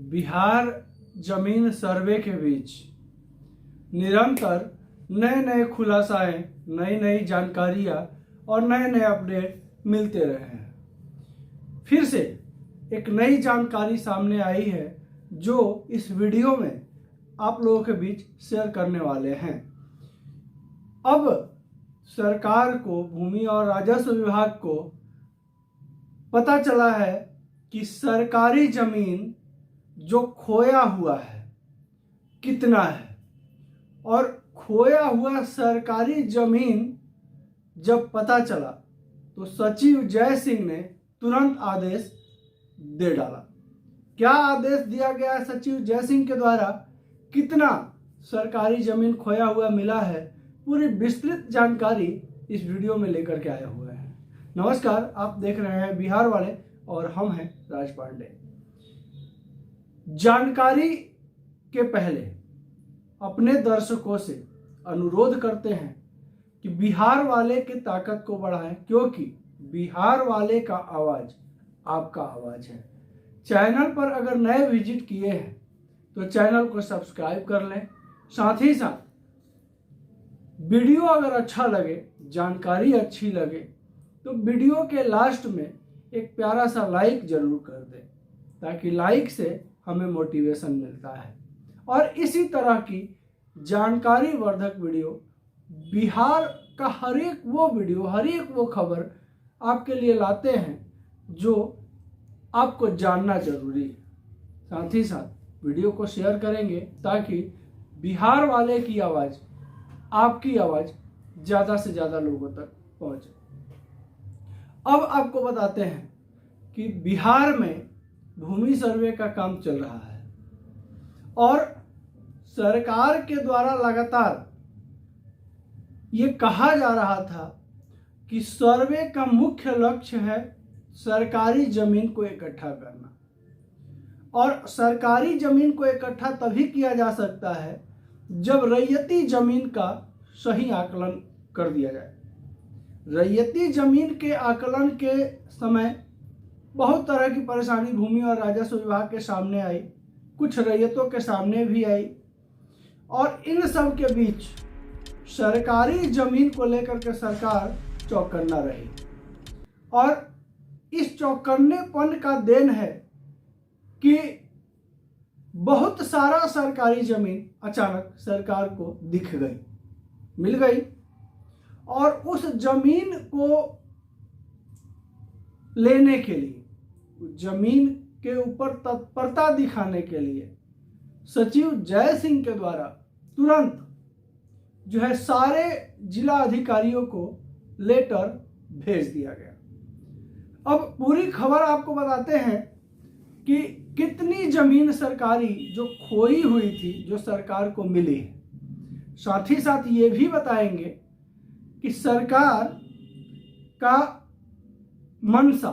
बिहार जमीन सर्वे के बीच निरंतर नए नए खुलासाएं, नई नई जानकारियां और नए नए अपडेट मिलते रहे हैं। फिर से एक नई जानकारी सामने आई है जो इस वीडियो में आप लोगों के बीच शेयर करने वाले हैं। अब सरकार को, भूमि और राजस्व विभाग को पता चला है कि सरकारी जमीन जो खोया हुआ है कितना है, और खोया हुआ सरकारी जमीन जब पता चला तो सचिव जय सिंह ने तुरंत आदेश दे डाला। क्या आदेश दिया गया है सचिव जय सिंह के द्वारा, कितना सरकारी जमीन खोया हुआ मिला है, पूरी विस्तृत जानकारी इस वीडियो में लेकर के आए हुए हैं। नमस्कार, आप देख रहे हैं बिहार वाले और हम हैं राज पांडे। जानकारी के पहले अपने दर्शकों से अनुरोध करते हैं कि बिहार वाले की ताकत को बढ़ाएं, क्योंकि बिहार वाले का आवाज आपका आवाज है। चैनल पर अगर नए विजिट किए हैं तो चैनल को सब्सक्राइब कर लें। साथ ही साथ वीडियो अगर अच्छा लगे, जानकारी अच्छी लगे तो वीडियो के लास्ट में एक प्यारा सा लाइक जरूर कर दें, ताकि लाइक से हमें मोटिवेशन मिलता है। और इसी तरह की जानकारी वर्धक वीडियो, बिहार का हर एक वो खबर आपके लिए लाते हैं जो आपको जानना जरूरी है। साथ ही साथ वीडियो को शेयर करेंगे ताकि बिहार वाले की आवाज़, आपकी आवाज़ ज़्यादा से ज़्यादा लोगों तक पहुँचे। अब आपको बताते हैं कि बिहार में भूमि सर्वे का काम चल रहा है और सरकार के द्वारा लगातार ये कहा जा रहा था कि सर्वे का मुख्य लक्ष्य है सरकारी जमीन को इकट्ठा करना, और सरकारी जमीन को इकट्ठा तभी किया जा सकता है जब रैयती जमीन का सही आकलन कर दिया जाए। रैयती जमीन के आकलन के समय बहुत तरह की परेशानी भूमि और राजस्व विभाग के सामने आई, कुछ रैयतों के सामने भी आई, और इन सब के बीच सरकारी जमीन को लेकर के सरकार चौकन्ना रही। और इस चौकन्नेपन का देन है कि बहुत सारा सरकारी जमीन अचानक सरकार को दिख गई, मिल गई, और उस जमीन को लेने के लिए, जमीन के ऊपर तत्परता दिखाने के लिए सचिव जय सिंह के द्वारा तुरंत जो है सारे जिला अधिकारियों को लेटर भेज दिया गया। अब पूरी खबर आपको बताते हैं कि कितनी जमीन सरकारी जो खोई हुई थी, जो सरकार को मिली है। साथ ही साथ ये भी बताएंगे कि सरकार का मंशा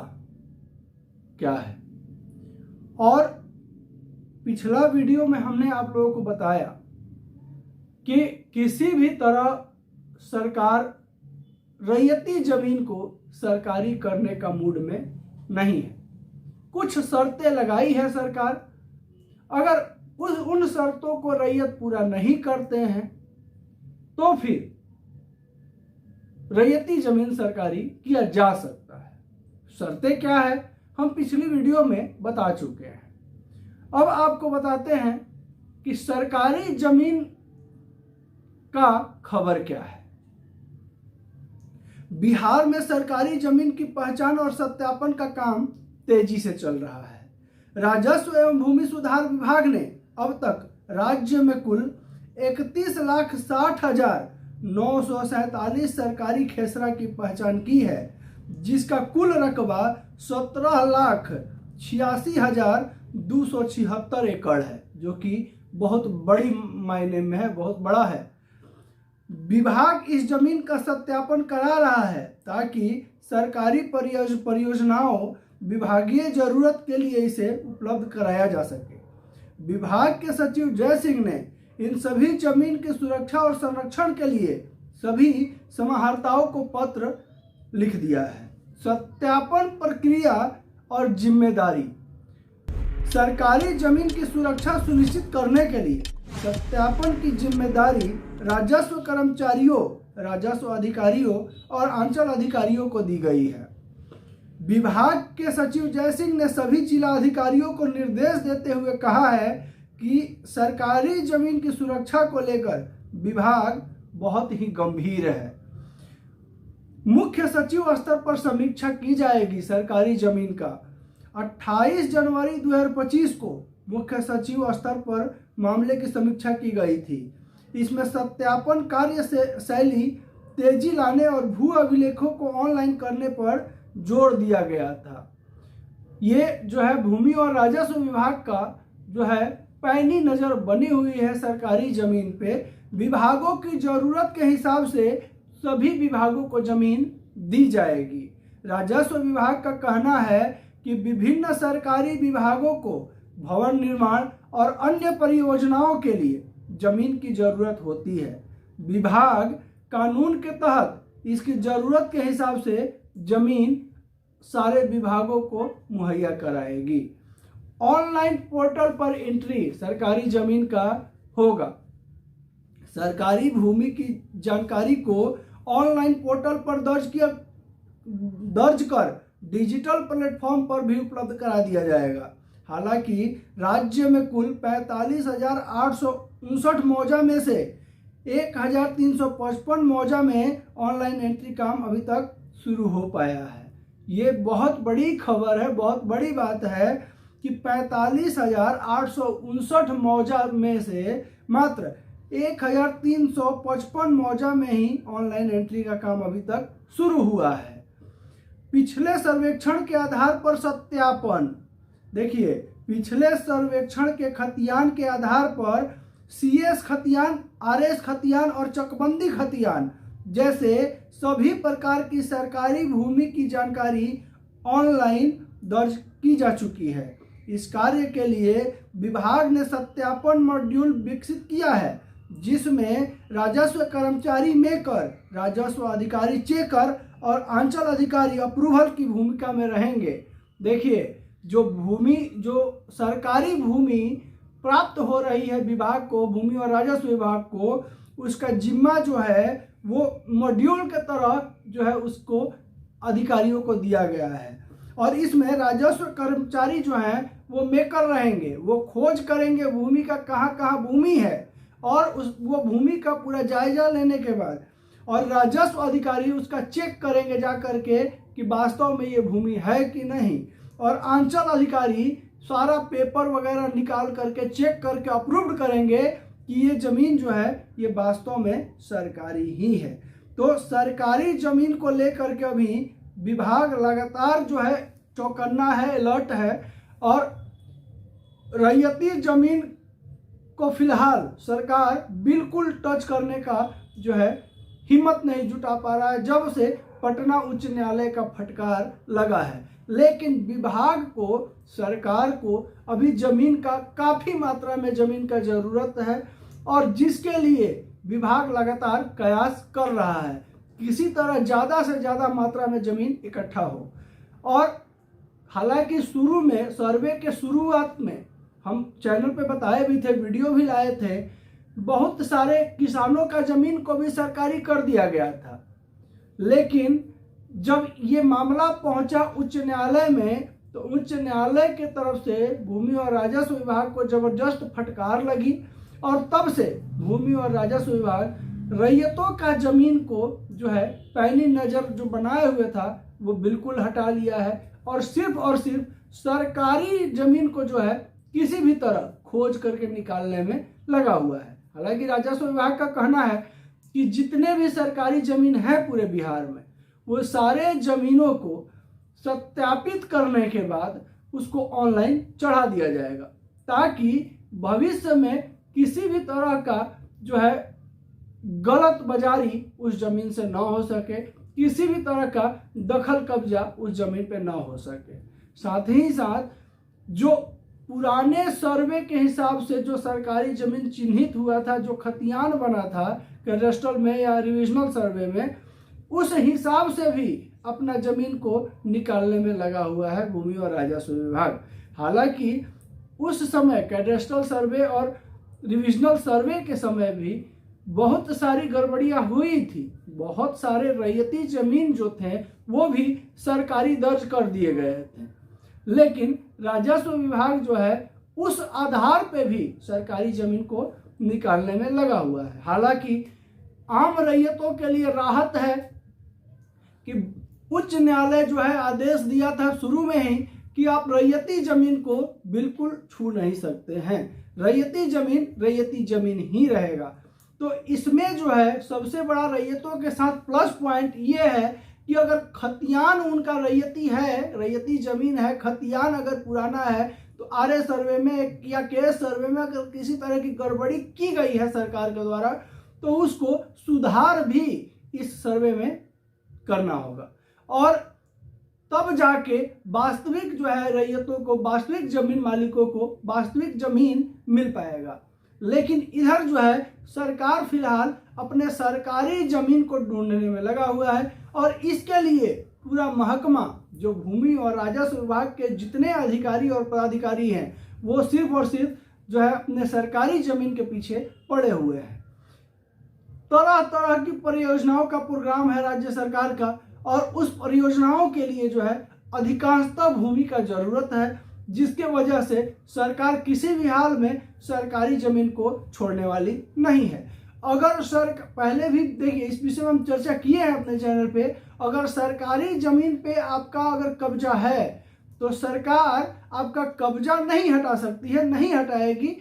क्या है। और पिछला वीडियो में हमने आप लोगों को बताया कि किसी भी तरह सरकार रैयती जमीन को सरकारी करने का मूड में नहीं है। कुछ शर्तें लगाई है सरकार, अगर उन शर्तों को रैयत पूरा नहीं करते हैं तो फिर रैयती जमीन सरकारी किया जा सकता है। शर्तें क्या है हम पिछली वीडियो में बता चुके हैं। अब आपको बताते हैं कि सरकारी जमीन का खबर क्या है। बिहार में सरकारी जमीन की पहचान और सत्यापन का काम तेजी से चल रहा है। राजस्व एवं भूमि सुधार विभाग ने अब तक राज्य में कुल 31,60,947 सरकारी खेसरा की पहचान की है, जिसका कुल रकबा 17,86,276 एकड़ है, जो कि बहुत बड़ी मायने में है, बहुत बड़ा है। विभाग इस जमीन का सत्यापन करा रहा है ताकि सरकारी परियोजनाओं, विभागीय जरूरत के लिए इसे उपलब्ध कराया जा सके। विभाग के सचिव जय सिंह ने इन सभी जमीन की सुरक्षा और संरक्षण के लिए सभी समाहर्ताओं को पत्र लिख दिया है। सत्यापन प्रक्रिया और जिम्मेदारी। सरकारी जमीन की सुरक्षा सुनिश्चित करने के लिए सत्यापन की जिम्मेदारी राजस्व कर्मचारियों, राजस्व अधिकारियों और अंचल अधिकारियों को दी गई है। विभाग के सचिव जय सिंह ने सभी जिला अधिकारियों को निर्देश देते हुए कहा है कि सरकारी जमीन की सुरक्षा को लेकर विभाग बहुत ही गंभीर है। मुख्य सचिव स्तर पर समीक्षा की जाएगी। सरकारी जमीन का 28 जनवरी 2025 को मुख्य सचिव स्तर पर मामले की समीक्षा की गई थी। इसमें सत्यापन कार्य से शैली तेजी लाने और भू अभिलेखों को ऑनलाइन करने पर जोर दिया गया था। ये जो है भूमि और राजस्व विभाग का जो है पैनी नज़र बनी हुई है सरकारी जमीन पे। विभागों की ज़रूरत के हिसाब से सभी विभागों को जमीन दी जाएगी। राजस्व विभाग का कहना है कि विभिन्न सरकारी विभागों को भवन निर्माण और अन्य परियोजनाओं के लिए जमीन की ज़रूरत होती है। विभाग कानून के तहत इसकी ज़रूरत के हिसाब से जमीन सारे विभागों को मुहैया कराएगी। ऑनलाइन पोर्टल पर एंट्री सरकारी जमीन का होगा। सरकारी भूमि की जानकारी को ऑनलाइन पोर्टल पर दर्ज कर डिजिटल प्लेटफॉर्म पर भी उपलब्ध करा दिया जाएगा। हालांकि राज्य में कुल 45,859 मौजा में से 1,355 मौजा में ऑनलाइन एंट्री काम अभी तक शुरू हो पाया है। ये बहुत बड़ी खबर है, बहुत बड़ी बात है कि 45,859 मौजा में से मात्र 1,355 मौजा में ही ऑनलाइन एंट्री का काम अभी तक शुरू हुआ है। पिछले सर्वेक्षण के आधार पर सत्यापन, देखिए पिछले सर्वेक्षण के खतियान के आधार पर CS खतियान, RS खतियान और चकबंदी खतियान जैसे सभी प्रकार की सरकारी भूमि की जानकारी ऑनलाइन दर्ज की जा चुकी है। इस कार्य के लिए विभाग ने सत्यापन मॉड्यूल विकसित किया है, जिसमें राजस्व कर्मचारी मेकर, राजस्व अधिकारी चेकर और अंचल अधिकारी अप्रूवल की भूमिका में रहेंगे। देखिए जो सरकारी भूमि प्राप्त हो रही है विभाग को, भूमि और राजस्व विभाग को, उसका जिम्मा जो है वो मॉड्यूल के तरह जो है उसको अधिकारियों को दिया गया है। और इसमें राजस्व कर्मचारी जो हैं वो मेकर रहेंगे, वो खोज करेंगे भूमि का कहाँ कहाँ भूमि है और वो भूमि का पूरा जायजा लेने के बाद और राजस्व अधिकारी उसका चेक करेंगे जा करके कि वास्तव में ये भूमि है कि नहीं। और अंचल अधिकारी सारा पेपर वगैरह निकाल करके चेक करके अप्रूव्ड करेंगे कि ये ज़मीन जो है ये वास्तव में सरकारी ही है। तो सरकारी ज़मीन को लेकर के अभी विभाग लगातार जो है चौकन्ना है, अलर्ट है। और रैयती ज़मीन को फिलहाल सरकार बिल्कुल टच करने का जो है हिम्मत नहीं जुटा पा रहा है, जब से पटना उच्च न्यायालय का फटकार लगा है। लेकिन विभाग को, सरकार को अभी ज़मीन का काफ़ी मात्रा में ज़मीन का ज़रूरत है और जिसके लिए विभाग लगातार प्रयास कर रहा है किसी तरह ज़्यादा से ज़्यादा मात्रा में ज़मीन इकट्ठा हो। और हालांकि शुरू में, सर्वे के शुरुआत में हम चैनल पे बताए भी थे, वीडियो भी लाए थे, बहुत सारे किसानों का ज़मीन को भी सरकारी कर दिया गया था। लेकिन जब ये मामला पहुंचा उच्च न्यायालय में तो उच्च न्यायालय के तरफ से भूमि और राजस्व विभाग को जबरदस्त फटकार लगी और तब से भूमि और राजस्व विभाग रैयतों का ज़मीन को जो है पैनी नज़र जो बनाए हुए था वो बिल्कुल हटा लिया है और सिर्फ सरकारी ज़मीन को जो है किसी भी तरह खोज करके निकालने में लगा हुआ है। हालांकि राजस्व विभाग का कहना है कि जितने भी सरकारी ज़मीन है पूरे बिहार में वो सारे ज़मीनों को सत्यापित करने के बाद उसको ऑनलाइन चढ़ा दिया जाएगा ताकि भविष्य में किसी भी तरह का जो है गलत बाजारी उस ज़मीन से ना हो सके, किसी भी तरह का दखल कब्जा उस ज़मीन पे ना हो सके। साथ ही साथ जो पुराने सर्वे के हिसाब से जो सरकारी ज़मीन चिन्हित हुआ था, जो खतियान बना था कैडस्ट्रल में या रिविजनल सर्वे में, उस हिसाब से भी अपना ज़मीन को निकालने में लगा हुआ है भूमि और राजस्व विभाग। हालांकि उस समय कैडेस्ट्रल सर्वे और रिविजनल सर्वे के समय भी बहुत सारी गड़बड़ियां हुई थी। बहुत सारे रैयती जमीन जो थे वो भी सरकारी दर्ज कर दिए गए थे, लेकिन राजस्व विभाग जो है उस आधार पे भी सरकारी जमीन को निकालने में लगा हुआ है। हालांकि आम रैयतों के लिए राहत है कि उच्च न्यायालय जो है आदेश दिया था शुरू में ही कि आप रैयती जमीन को बिल्कुल छू नहीं सकते हैं, रैयती जमीन ही रहेगा। तो इसमें जो है सबसे बड़ा रैयतों के साथ प्लस पॉइंट ये है कि अगर खतियान उनका रैयती जमीन है, खतियान अगर पुराना है, तो आरए सर्वे में या केएस सर्वे में अगर किसी तरह की गड़बड़ी की गई है सरकार के द्वारा, तो उसको सुधार भी इस सर्वे में करना होगा और तब जाके वास्तविक जो है रैयतों को, वास्तविक जमीन मालिकों को वास्तविक जमीन मिल पाएगा। लेकिन इधर जो है सरकार फिलहाल अपने सरकारी जमीन को ढूंढने में लगा हुआ है और इसके लिए पूरा महकमा जो भूमि और राजस्व विभाग के जितने अधिकारी और पदाधिकारी हैं वो सिर्फ और सिर्फ जो है अपने सरकारी जमीन के पीछे पड़े हुए हैं। तरह तरह की परियोजनाओं का प्रोग्राम है राज्य सरकार का और उस परियोजनाओं के लिए जो है अधिकांशतः भूमि का जरूरत है, जिसके वजह से सरकार किसी भी हाल में सरकारी जमीन को छोड़ने वाली नहीं है। अगर पहले भी देखिए इस विषय में हम चर्चा किए हैं अपने चैनल पे, अगर सरकारी जमीन पे आपका अगर कब्जा है तो सरकार आपका कब्जा नहीं हटा सकती है, नहीं हटाएगी।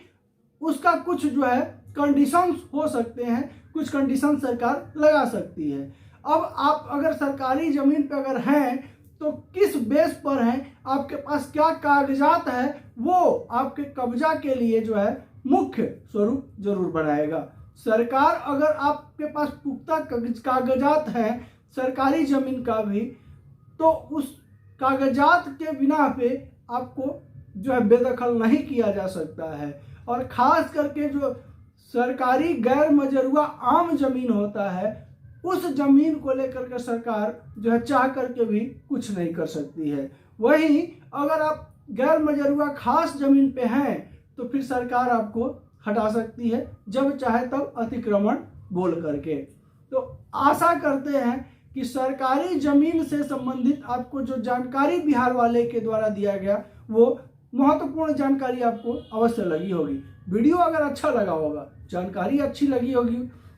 उसका कुछ जो है कंडीशंस हो सकते हैं, कुछ कंडीशन सरकार लगा सकती है। अब आप अगर सरकारी जमीन पे अगर हैं तो किस बेस पर हैं, आपके पास क्या कागजात है, वो आपके कब्जा के लिए जो है मुख्य स्वरूप जरूर बनाएगा। सरकार अगर आपके पास पुख्ता कागजात हैं सरकारी जमीन का भी, तो उस कागजात के बिना पे आपको जो है बेदखल नहीं किया जा सकता है। और खास करके जो सरकारी गैर मजरूआ आम जमीन होता है उस जमीन को लेकर के सरकार जो है चाह करके भी कुछ नहीं कर सकती है। वहीं अगर आप गैर मजरूआ खास जमीन पे हैं तो फिर सरकार आपको हटा सकती है जब चाहे तब अतिक्रमण बोल करके। तो आशा करते हैं कि सरकारी जमीन से संबंधित आपको जो जानकारी बिहार वाले के द्वारा दिया गया वो महत्वपूर्ण जानकारी आपको अवश्य लगी होगी। वीडियो अगर अच्छा लगा होगा, जानकारी अच्छी लगी होगी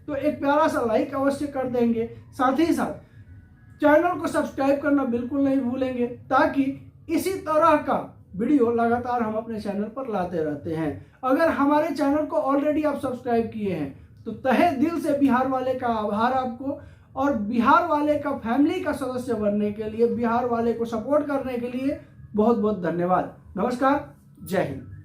तो एक प्यारा सा लाइक अवश्य कर देंगे। साथ ही साथ चैनल को सब्सक्राइब करना बिल्कुल नहीं भूलेंगे ताकि इसी तरह का वीडियो लगातार हम अपने चैनल पर लाते रहते हैं। अगर हमारे चैनल को ऑलरेडी आप सब्सक्राइब किए हैं तो तहे दिल से बिहार वाले का आभार आपको, और बिहार वाले का फैमिली का सदस्य बनने के लिए, बिहार वाले को सपोर्ट करने के लिए बहुत बहुत धन्यवाद। नमस्कार, जय हिंद।